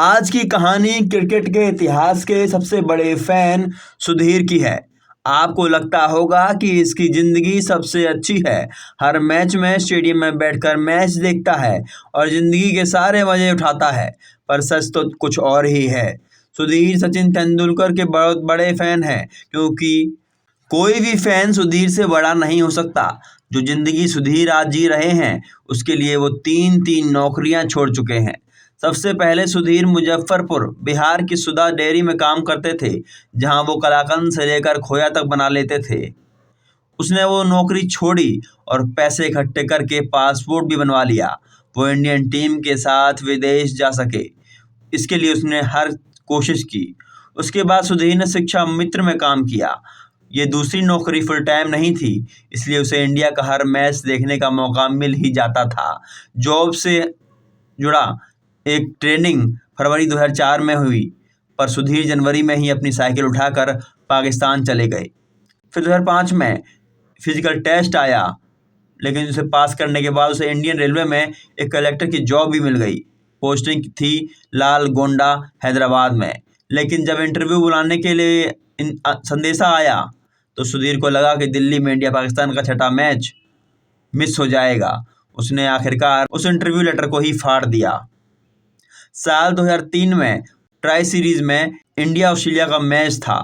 आज की कहानी क्रिकेट के इतिहास के सबसे बड़े फैन सुधीर की है। आपको लगता होगा कि इसकी ज़िंदगी सबसे अच्छी है। हर मैच में स्टेडियम में बैठकर मैच देखता है और ज़िंदगी के सारे मज़े उठाता है। पर सच तो कुछ और ही है। सुधीर सचिन तेंदुलकर के बहुत बड़े फैन हैं, क्योंकि कोई भी फैन सुधीर से बड़ा नहीं हो सकता। जो जिंदगी सुधीर आज जी रहे हैं, उसके लिए वो तीन तीन नौकरियां छोड़ चुके हैं। सबसे पहले सुधीर मुजफ्फरपुर बिहार की सुधा डेयरी में काम करते थे, जहां वो कलाकंद से लेकर खोया तक बना लेते थे। उसने वो नौकरी छोड़ी और पैसे इकट्ठे करके पासपोर्ट भी बनवा लिया। वो इंडियन टीम के साथ विदेश जा सके, इसके लिए उसने हर कोशिश की। उसके बाद सुधीर ने शिक्षा मित्र में काम किया। ये दूसरी नौकरी फुल टाइम नहीं थी, इसलिए उसे इंडिया का हर मैच देखने का मौका मिल ही जाता था। जॉब से जुड़ा एक ट्रेनिंग फरवरी 2004 में हुई, पर सुधीर जनवरी में ही अपनी साइकिल उठाकर पाकिस्तान चले गए। फिर 2005 में फिजिकल टेस्ट आया, लेकिन उसे पास करने के बाद उसे इंडियन रेलवे में एक कलेक्टर की जॉब भी मिल गई। पोस्टिंग थी लालगोंडा, हैदराबाद में। लेकिन जब इंटरव्यू बुलाने के लिए संदेशा आया, तो सुधीर को लगा कि दिल्ली में इंडिया पाकिस्तान का छठा मैच मिस हो जाएगा। उसने आखिरकार उस इंटरव्यू लेटर को ही फाड़ दिया। साल 2003 में ट्राई सीरीज में इंडिया ऑस्ट्रेलिया का मैच था।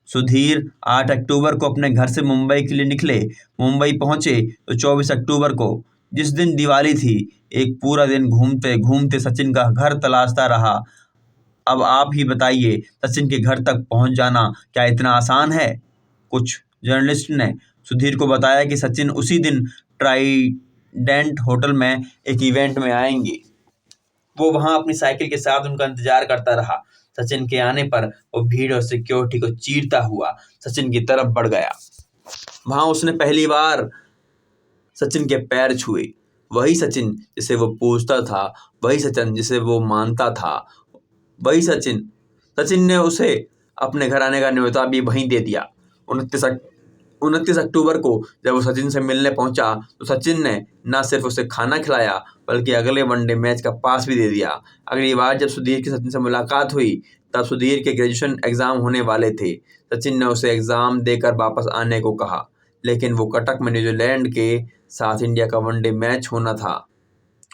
सुधीर 8 अक्टूबर को अपने घर से मुंबई के लिए निकले। मुंबई पहुंचे तो 24 अक्टूबर को, जिस दिन दिवाली थी, एक पूरा दिन घूमते घूमते सचिन का घर तलाशता रहा। अब आप ही बताइए, सचिन के घर तक पहुंच जाना क्या इतना आसान है? कुछ जर्नलिस्ट ने सुधीर को बताया कि सचिन उसी दिन ट्राइडेंट होटल में एक इवेंट में आएंगे। वो वहां अपनी साइकिल के साथ उनका इंतजार करता रहा। सचिन के आने पर वो भीड़ और सिक्योरिटी को चीरता हुआ सचिन की तरफ बढ़ गया। वहां उसने पहली बार सचिन के पैर छुए। वही सचिन जिसे वो पूछता था, वही सचिन जिसे वो मानता था, वही सचिन। सचिन ने उसे अपने घर आने का न्योता भी वहीं दे दिया। 29 अक्टूबर को जब वो सचिन से मिलने पहुंचा, तो सचिन ने न सिर्फ उसे खाना खिलाया, बल्कि अगले वनडे मैच का पास भी दे दिया। अगली बार जब सुधीर की सचिन से मुलाकात हुई, तब सुधीर के ग्रेजुएशन एग्जाम होने वाले थे। सचिन ने उसे एग्जाम देकर वापस आने को कहा, लेकिन वो कटक में न्यूजीलैंड के साथ इंडिया का वनडे मैच होना था।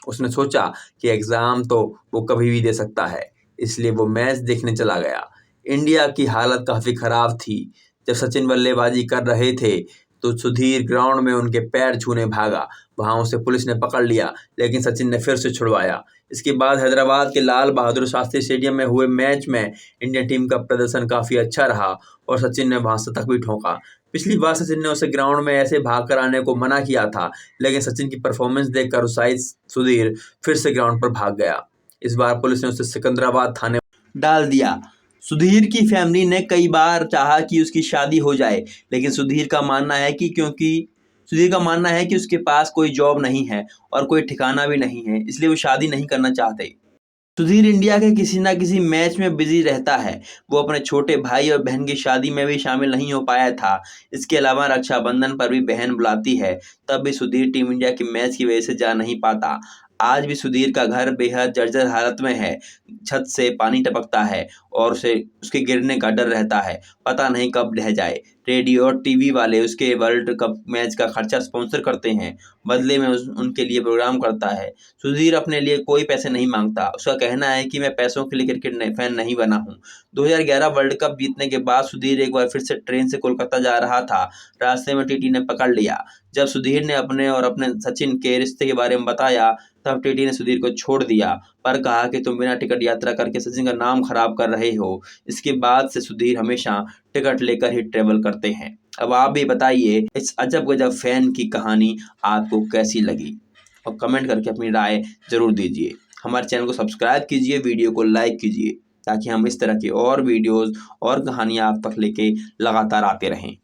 उसने सोचा कि एग्जाम तो वो कभी भी दे सकता है, इसलिए वो मैच देखने चला गया। इंडिया की हालत काफी खराब थी। जब सचिन बल्लेबाजी कर रहे थे, तो सुधीर ग्राउंड में उनके पैर छूने भागा। वहां उसे पुलिस ने पकड़ लिया, लेकिन सचिन ने फिर से छुड़वाया। इसके बाद हैदराबाद के लाल बहादुर शास्त्री स्टेडियम में हुए मैच में इंडियन टीम का प्रदर्शन काफी अच्छा रहा और सचिन ने वहां शतक भी ठोका। पिछली बार सचिन ने उसे ग्राउंड में ऐसे भाग कर आने को मना किया था, लेकिन सचिन की परफॉर्मेंस देखकर उत्साहित सुधीर फिर से ग्राउंड पर भाग गया। इस बार पुलिस ने उसे सिकंदराबाद थाने डाल दिया। सुधीर की फैमिली ने कई बार चाहा कि उसकी शादी हो जाए, लेकिन सुधीर का मानना है कि उसके पास कोई जॉब नहीं है और कोई ठिकाना भी नहीं है, इसलिए वो शादी नहीं करना चाहते। सुधीर इंडिया के किसी ना किसी मैच में बिजी रहता है। वो अपने छोटे भाई और बहन की शादी में भी शामिल नहीं हो पाया था। इसके अलावा रक्षाबंधन पर भी बहन बुलाती है, तब भी सुधीर टीम इंडिया के मैच की वजह से जा नहीं पाता। आज भी सुधीर का घर बेहद जर्जर हालत में है। छत से पानी टपकता है और उसे उसके गिरने का डर रहता है। पता नहीं कब ढह जाए। रेडियो और टीवी वाले उसके वर्ल्ड कप मैच का खर्चा स्पॉन्सर करते हैं, बदले में उनके लिए प्रोग्राम करता है। सुधीर अपने लिए कोई पैसे नहीं मांगता। उसका कहना है कि मैं पैसों के लिए क्रिकेट फैन नहीं बना हूँ। 2011 वर्ल्ड कप जीतने के बाद सुधीर एक बार फिर से ट्रेन से कोलकाता जा रहा था। रास्ते में टीटी ने पकड़ लिया। जब सुधीर ने अपने और अपने सचिन के रिश्ते के बारे में बताया, तब टीटी ने सुधीर को छोड़ दिया, पर कहा कि तुम बिना टिकट यात्रा करके सचिन का नाम खराब कर रहे हो। इसके बाद से सुधीर हमेशा टिकट लेकर ही ट्रेवल करते हैं। अब आप भी बताइए, इस अजब गजब फैन की कहानी आपको कैसी लगी, और कमेंट करके अपनी राय जरूर दीजिए। हमारे चैनल को सब्सक्राइब कीजिए, वीडियो को लाइक कीजिए, ताकि हम इस तरह की और वीडियोस और कहानियाँ आप तक लेके लगातार आते रहें।